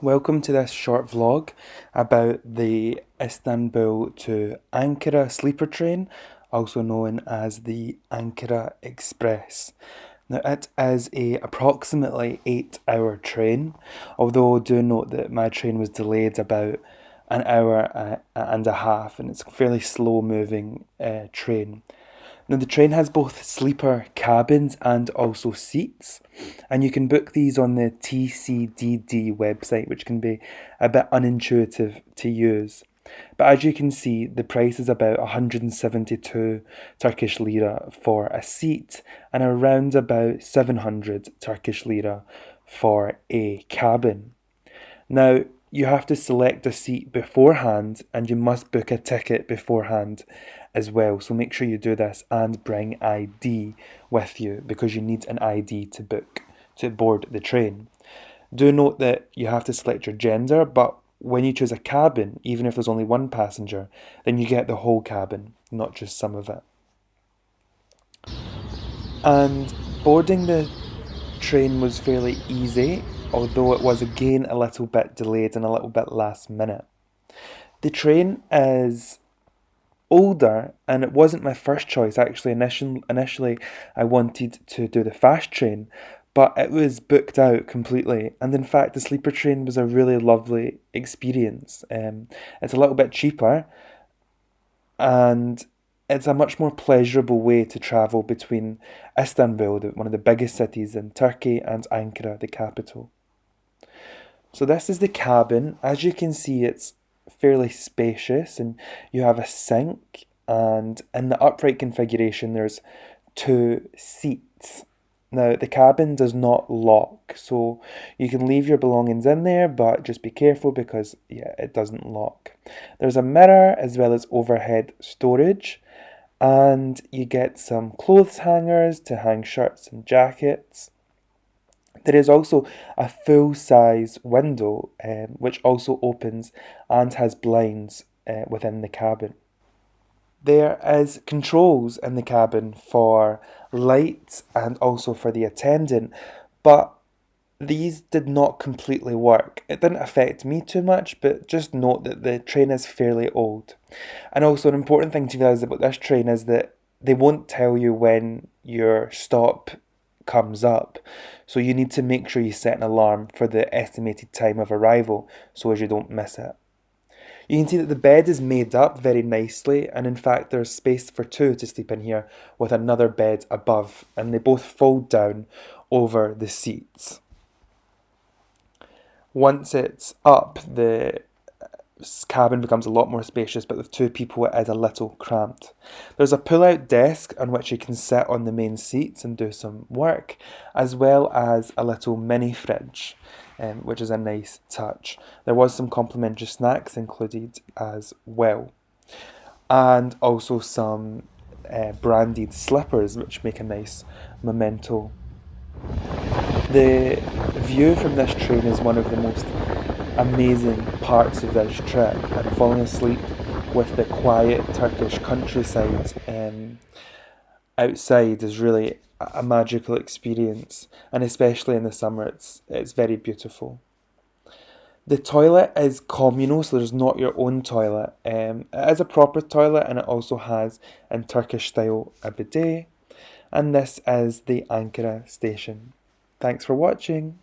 Welcome to this short vlog about the Istanbul to Ankara sleeper train, also known as the Ankara Express. Now it is a approximately 8-hour train, although do note that my train was delayed about an hour and a half, and it's a fairly slow moving train. Now, the train has both sleeper cabins and also seats, and you can book these on the TCDD website, which can be a bit unintuitive to use. But as you can see, the price is about 172 Turkish lira for a seat and around about 700 Turkish lira for a cabin. Now, you have to select a seat beforehand and you must book a ticket beforehand as well. So make sure you do this and bring ID with you because you need an ID to board the train. Do note that you have to select your gender, but when you choose a cabin, even if there's only one passenger, then you get the whole cabin, not just some of it. And boarding the train was fairly easy, although it was again a little bit delayed and a little bit last minute. The train is older and it wasn't my first choice actually. Initially I wanted to do the fast train, but it was booked out completely, and in fact the sleeper train was a really lovely experience. It's a little bit cheaper and it's a much more pleasurable way to travel between Istanbul, one of the biggest cities in Turkey, and Ankara, the capital. So this is the cabin. As you can see, it's fairly spacious and you have a sink, and in the upright configuration there's two seats. Now the cabin does not lock, so you can leave your belongings in there, but just be careful because it doesn't lock. There's a mirror as well as overhead storage, and you get some clothes hangers to hang shirts and jackets. There is also a full size window, which also opens and has blinds within the cabin. There is controls in the cabin for lights and also for the attendant, but these did not completely work. It didn't affect me too much, but just note that the train is fairly old. And also, an important thing to realise about this train is that they won't tell you when your stop comes up. So you need to make sure you set an alarm for the estimated time of arrival so as you don't miss it. You can see that the bed is made up very nicely, and in fact there's space for two to sleep in here with another bed above, and they both fold down over the seats. Once it's up, the cabin becomes a lot more spacious, but with two people it is a little cramped. There's a pull-out desk on which you can sit on the main seats and do some work, as well as a little mini fridge, which is a nice touch. There was some complimentary snacks included as well, and also some branded slippers, which make a nice memento. The view from this train is one of the most amazing parts of this trip, and falling asleep with the quiet Turkish countryside outside is really a magical experience, and especially in the summer it's very beautiful. The toilet is communal, so there's not your own toilet. It is a proper toilet and it also has, in Turkish style, a bidet. And this is the Ankara station. Thanks for watching.